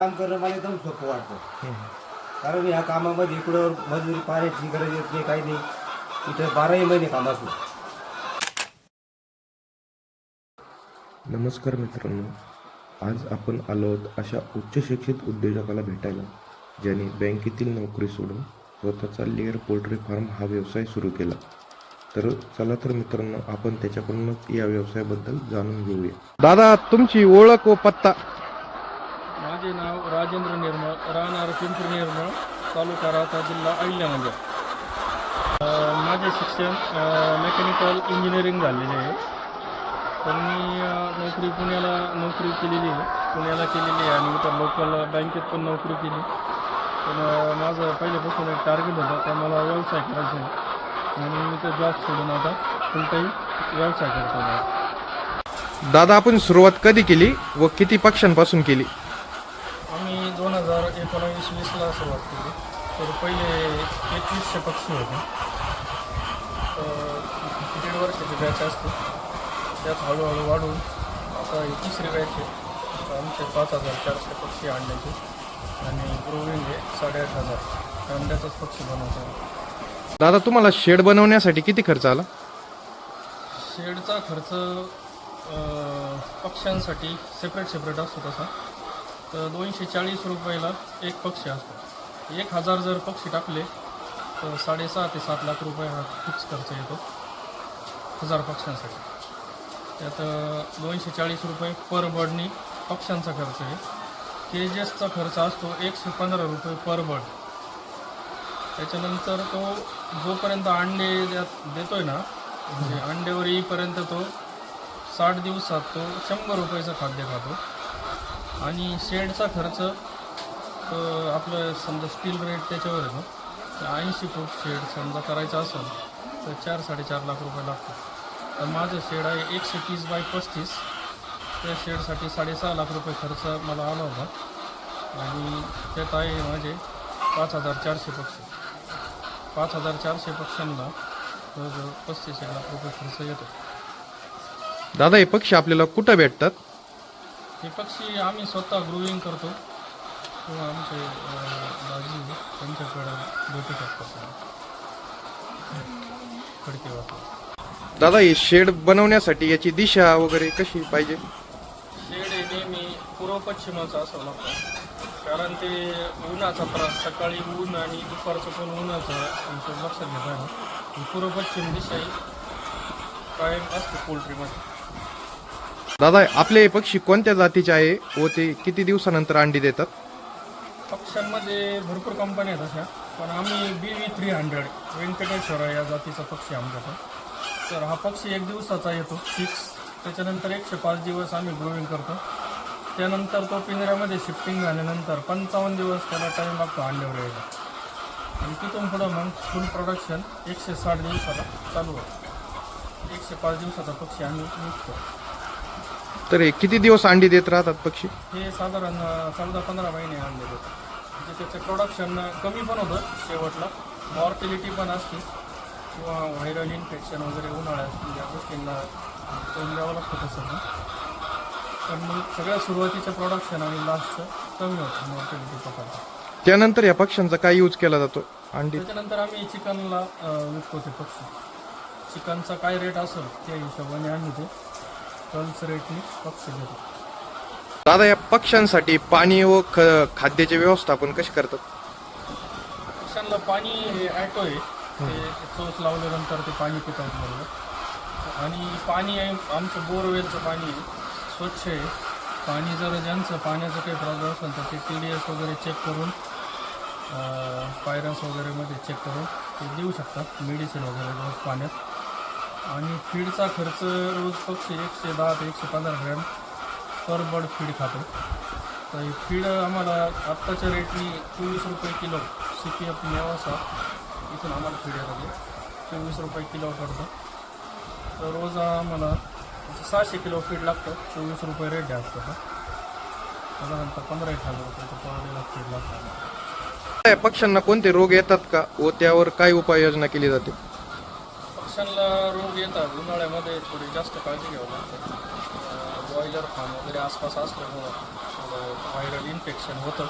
काम करणं मला एकदम सोपं वाटतं. कारण ह्या कामामध्ये इकडं मजुरी पाण्याची गरज येत नाही, काही नाही. इथं 12ही महिने काम असतं. नमस्कार मित्रांनो, आज आपण आलो आहोत अशा उच्च शिक्षित उद्योजकाला भेटायला ज्यांनी बँकेतील नोकरी सोडून स्वतःचा लेअर पोल्ट्री फार्म हा व्यवसाय सुरू केला. तर चला तर मित्रांनो, आपण त्याच्याकडूनच या व्यवसायाबद्दल जाणून घेऊया. दादा, तुमची ओळख व पत्ता. माझे नाव राजेंद्र निर्मळ, राहणार पिंपरी निर्मळ, तालुका राहता, जिल्हा अहिल्यानगर. माझे शिक्षण मेकॅनिकल इंजिनिअरिंग झालेले आहे. तर मी नोकरी पुण्याला केलेली आहे आणि इतर लोकल बँकेत पण नोकरी केली. पण माझं पहिल्यापासून एक टार्गेट होतं, तर मला व्यवसाय करायचा आहे म्हणून मी तो जॉब सोडून आता फुल टाईम व्यवसाय करतो. दादा, आपण सुरुवात कधी केली व किती पक्षांपासून केली? आम्ही 2019-20ला सुरुवात केली. तर पहिले 3100 पक्षी होते. दीड वर्षाची बॅच असते, त्यात हळूहळू वाढून आता ही तिसरी बॅच आहे. आमचे 5400 पक्षी आणण्याचे आणि ग्रोविंग आहे 8500 अंड्याचाच पक्षी बनवतो. दादा, तुम्हाला शेड बनवण्यासाठी किती खर्च आला? शेडचा खर्च पक्ष्यांसाठी सेपरेट असतो तसा. तर 240 रुपयाला एक पक्षी असतो. 1000 जर पक्षी टाकले तर 6.5 ते 7 लाख रुपये हा फिक्स खर्च येतो 1000 पक्ष्यांसाठी. त्यात 240 रुपये पर बर्डनी पक्ष्यांचा खर्च आहे. केजेसचा खर्च असतो 115 रुपये पर बर्ड. त्याच्यानंतर तो जोपर्यंत अंडे देतोय ना, म्हणजे अंड्यावर येईपर्यंत तो 60 दिवसात तो 100 रुपयाचं खाद्य खातो. आणि शेडचा खर्च आपलं समजा स्टील रेट त्याच्यावर येतो. 80 फूट शेड समजा करायचं असेल तर 4-4.5 लाख रुपये लागतो. तर माझं शेड आहे 130 बाय 35. त्या शेडसाठी 6.5 लाख रुपये खर्च मला आला होता आणि त्यात आहे माझे 5400 पक्षी. 5400 पक्ष्यांना जवळजवळ 35 लाख रुपये खर्च येतो. दादा, हे पक्षी आपल्याला कुठं भेटतात? हे पक्षी आम्ही स्वतः ग्रोविंग करतो किंवा आमचे दाजी त्यांच्याकडे भेटू शकतात खडके वापरून. दादा, हे शेड बनवण्यासाठी याची दिशा वगैरे कशी पाहिजे? शेड हे नेहमी पूर्व पश्चिमाचं असावं लागतं, कारण ते उन्हाचा त्रास, सकाळी ऊन आणि दुपारचं पण उन्हाचं आमचं लक्षात घेत आहे. पूर्व पश्चिम दिशा ही कायम असते पोल्ट्रीमध्ये. दादा, आपले हे पक्षी कोणत्या जातीचे आहे व ते किती दिवसानंतर अंडी देतात? पक्ष्यांमध्ये भरपूर कंपन्या आहेत अशा, पण आम्ही BV300 व्यंकटेश्वर या जातीचा पक्षी आमच्याकडे. तर हा पक्षी 1 दिवसाचा येतो फिक्स. त्याच्यानंतर 105 दिवस आम्ही ग्रोविंग करतो. त्यानंतर तो पिंजऱ्यामध्ये शिफ्टिंग झाल्यानंतर 55 दिवस त्याला टाईम लागतो अंड्यावर यायला. आणि तिथून पुढं मग फुल प्रोडक्शन 160 दिवसाला चालू होतं. 105 दिवसाचा पक्षी आम्ही विकतो. तर हे किती दिवस अंडी देत राहतात पक्षी? हे साधारण 14-15 महिने आणले जातात. म्हणजे त्याचं प्रोडक्शन कमी पण होतं शेवटला, मॉर्टिलिटी पण असते किंवा व्हायरल इन्फेक्शन वगैरे उन्हाळ्यात या गोष्टींना तोंड द्यावं लागतं तसं. पण मग सगळ्यात सुरुवातीचं प्रोडक्शन आणि लास्टचं कमी होतं मॉर्टिलिटी पकडतं. त्यानंतर या पक्ष्यांचा काय यूज केला जातो अंडी? त्याच्यानंतर आम्ही चिकनला विकतो ते पक्षी. चिकनचा काय रेट असेल त्या हिशोबाने आम्ही ते कल्स रेटने पक्षी देतो. दादा, या पक्ष्यांसाठी पाणी व खाद्याचे व्यवस्थापन कसे करतात? पक्ष्यांना पाणी हे ॲटो आहे, ते चोच लावल्यानंतर ते पाणी पितात बरोबर. आणि पाणी आहे आमचं बोरवेलचं पाणी आहे, स्वच्छ आहे पाणी. जर ज्यांचं पाण्याचं काही प्रॉब्लेम असेल तर ते TDS वगैरे चेक करून पायरस वगैरेमध्ये चेक करून ते देऊ शकतात मेडिसिन वगैरे रोज पाण्यात. आणि फीडचा खर्च रोज पक्षी 110 ते 115 ग्रॅम पर बर्ड फीड खातो. तर ही फीड आम्हाला आत्ताच्या रेटनी 24 रुपये किलो CPF नेवासा इथून आम्हाला फीड येतात. 24 रुपये किलो पडतं. तर रोज आम्हाला 600 किलो फीड लागतं. 24 रुपये रेट द्यायचं का साधारणतः 15,000 रुपये पर डेला फीड लागतं. या पक्ष्यांना कोणते रोग येतात का व त्यावर काय उपाययोजना केली जाते? पक्ष्यांना रोग येतात. उन्हाळ्यामध्ये थोडी जास्त काळजी घ्यावी लागते. बॉयलर फार्म वगैरे आसपास असल्यामुळं थोडं व्हायरल इन्फेक्शन होतं.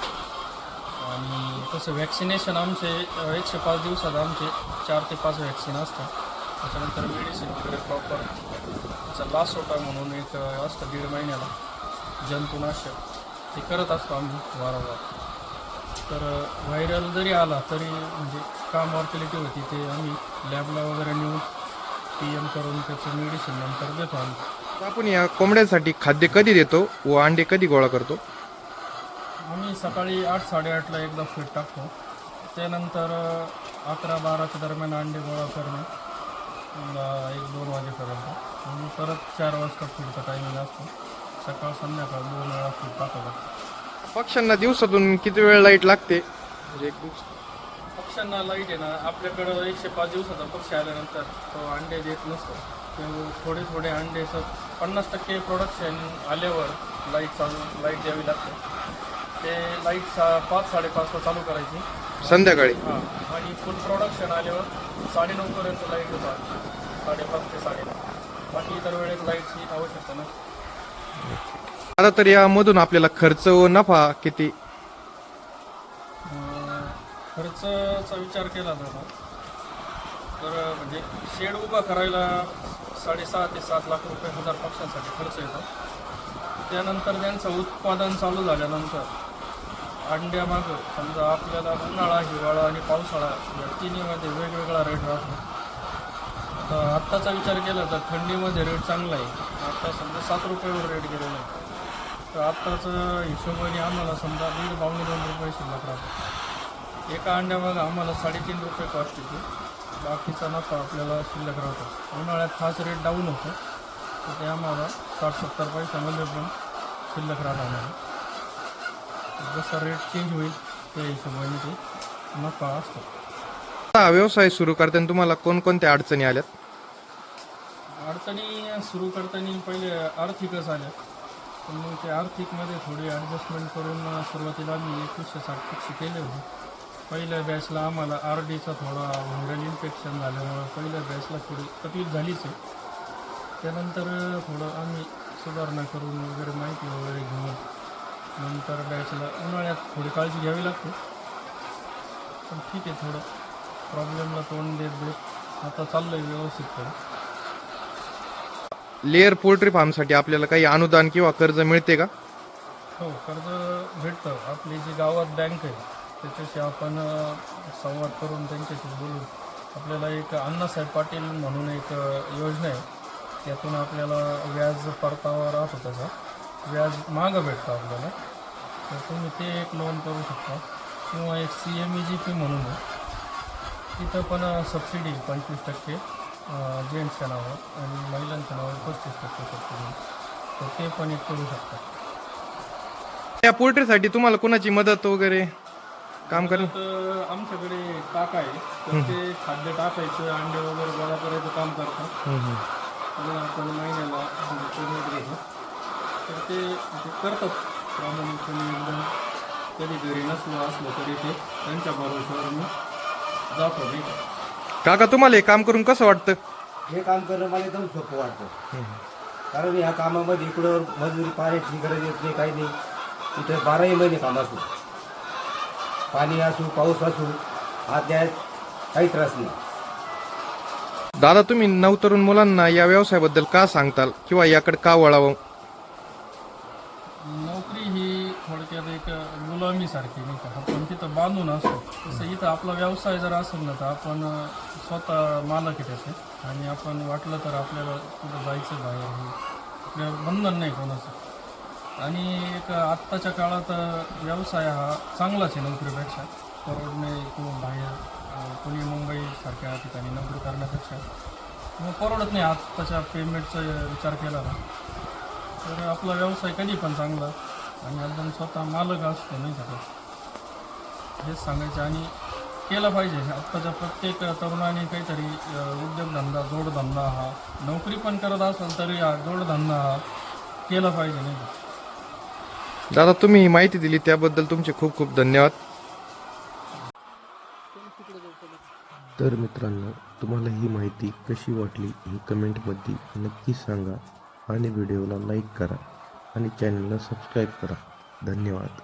आणि तसं वॅक्सिनेशन आमचे 105 दिवसात आमचे 4 ते 5 वॅक्सिन असतात. त्याच्यानंतर मेडिसिन वगैरे प्रॉपर त्याचा लासोटा म्हणून एक असतं 1.5 महिन्याला जंतुनाशक, ते करत असतो आम्ही वारंवार. तर व्हायरल जरी आला तरी म्हणजे काम मॉर्टिलिटी होती ते आम्ही लॅबला वगैरे नेऊन PM करून त्याचं मेडिसिन नंतर देतो आम्ही. आपण या कोंबड्यांसाठी खाद्य कधी देतो व अंडे कधी गोळा करतो? आम्ही सकाळी 8-8:30ला एकदा फीड टाकतो. त्यानंतर 11-12च्या दरम्यान अंडे गोळा करणे 1-2 वाजेपर्यंत आणि परत 4 वाजता फीडचा टायमिंग असतो. सकाळ संध्याकाळ 2 वेळा फीड टाकावं. पक्ष्यांना दिवसातून किती वेळ लाईट लागते? म्हणजे एक दिवस पक्ष्यांना लाईट आहे ना, आपल्याकडं 105 दिवसाचा पक्षी आल्यानंतर तो अंडे देत नसतो. ते थोडे अंडे 50% प्रोडक्शन आल्यावर लाईट द्यावी लागते. ते लाईट 5-5:30ला चालू करायची संध्याकाळी. हां, आणि फुल प्रोडक्शन आल्यावर 9:30 पर्यंत लाईट होतात. 5:30 ते 9:30. बाकी इतर वेळेस लाईटची आवश्यकता नसते. आता तर यामधून आपल्याला खर्च व नफा किती? खर्चाचा विचार केला जातो तर म्हणजे शेड उभा करायला 6.5 ते 7 लाख रुपये 1000 पक्ष्यांसाठी खर्च येतो. त्यानंतर त्यांचं उत्पादन चालू झाल्यानंतर अंड्यामागं समजा आपल्याला उन्हाळा, हिवाळा आणि पावसाळा या तिन्हीमध्ये वेगवेगळा रेट राहतो. तर आत्ताचा विचार केला तर थंडीमध्ये रेट चांगला आहे. आत्ता समजा 7 रुपयावर रेट गेलेला आहे. तर आत्ताचं हिशोबाने आम्हाला समजा 1.5-2 रुपये शिल्लक राहतो. एका अंड्यामागं आम्हाला 3.5 रुपये कॉस्ट येते. बाकीचा नफा आपल्याला शिल्लक राहतो. उन्हाळ्यात हाच रेट डाऊन होतो तर ते आम्हाला 60-70 पैशामध्ये पण शिल्लक राहणार आम्हाला. जसा रेट चेंज होईल त्या हिशोबाने ते नफा असतो. हा व्यवसाय सुरू करताना तुम्हाला कोणकोणत्या अडचणी आल्यात? अडचणी सुरू करताना पहिले आर्थिकच आल्या, पण मग ते आर्थिकमध्ये थोडी ॲडजस्टमेंट करून सुरुवातीला आम्ही 2160 पक्षी केले होते. पहिल्या बॅचला आम्हाला RDचा थोडा व्हायरल इन्फेक्शन झाल्यामुळं पहिल्या बॅचला थोडी तकलीफ झालीच आहे. त्यानंतर थोडं आम्ही सुधारणा करून वगैरे माहिती वगैरे घेऊन नंतर बॅचला उन्हाळ्यात थोडी काळजी घ्यावी लागते. पण ठीक आहे, थोडं प्रॉब्लेमला तोंड देत आता चाललं आहे व्यवस्थित. थोडं लेअर पोल्ट्री फार्मसाठी आपल्याला काही अनुदान किंवा कर्ज मिळते का? हो, कर्ज भेटतं. आपली जी गावात बँक आहे त्याच्याशी आपण संवाद करून त्यांच्याशी बोलून आपल्याला एक अण्णासाहेब पाटील म्हणून एक योजना आहे. त्यातून आपल्याला व्याज परतावा राहतो, त्याचा व्याज मागं भेटतं आपल्याला. तर तुम्ही ते एक लोन करू शकता. किंवा एक CMEGP म्हणून आहे, तिथं पण सबसिडी 25% जेंट्सच्या नावावर आणि महिलांच्या नावावर 35% सबसिडी. तर ते पण एक करू शकता. या पोल्ट्रीसाठी तुम्हाला कोणाची मदत वगैरे काम करणं? तर आमच्याकडे टाका आहे, तर ते खाद्य टाकायचं, अंडे वगैरे गोळा करायचं काम करतात. आणि आपण महिन्याला पेमेंट घेतो. तर ते करतात प्रामाणिकपणे एकदम. कधी घरी असलं तरी ते त्यांच्या भरोश्यावर मी जातो नाही का. काका, तुम्हाला हे काम करून कसं वाटतं? हे काम करणं मला एकदम सोपं वाटतं. कारण ह्या कामामध्ये इकडं मजुरी पाण्याची गरज येत नाही, काही नाही. इथं 12ही महिने काम असतो. पाणी असू, पाऊस असू, हात द्यायत काही त्रास नाही. दादा, तुम्ही नवतरुण मुलांना या व्यवसायाबद्दल का सांगताल किंवा याकडे का वळावं? नोकरी ही थोडक्यात एक गुलामीसारखी नाही का. आपण तिथं बांधून असतो, तसं इथं आपला व्यवसाय जर असेल ना तर आपण स्वतः मालक आहे त्याचे. आणि आपण वाटलं तर आपल्याला कुठं जायचं बाहेर, हे आपल्यावर बंधन नाही कोणाचं. आणि एक आत्ताच्या काळात व्यवसाय हा चांगलाच आहे नोकरीपेक्षा. परवडणे किंवा बाहेर पुणे मुंबईसारख्या ठिकाणी नोकरी करण्यापेक्षा मग परवडत नाही आत्ताच्या पेमेंटचा विचार केला ना. तर आपला व्यवसाय कधी पण चांगला आणि आपण स्वतः मालक असतो नाही का. हेच सांगायचं आणि केलं पाहिजे. आत्ताच्या प्रत्येक तरुणाने काहीतरी उद्योगधंदा, जोडधंदा, हा नोकरी पण करत असेल तरी हा जोडधंदा हा केला पाहिजे नाही का. दादा, तुम्ही ही माहिती दिली त्याबद्दल तुमचे खूप खूप धन्यवाद. तर मित्रांनो, तुम्हाला ही माहिती कशी वाटली हे कमेंटमध्ये नक्की सांगा आणि व्हिडिओला लाईक करा आणि चॅनलला सबस्क्राईब करा. धन्यवाद.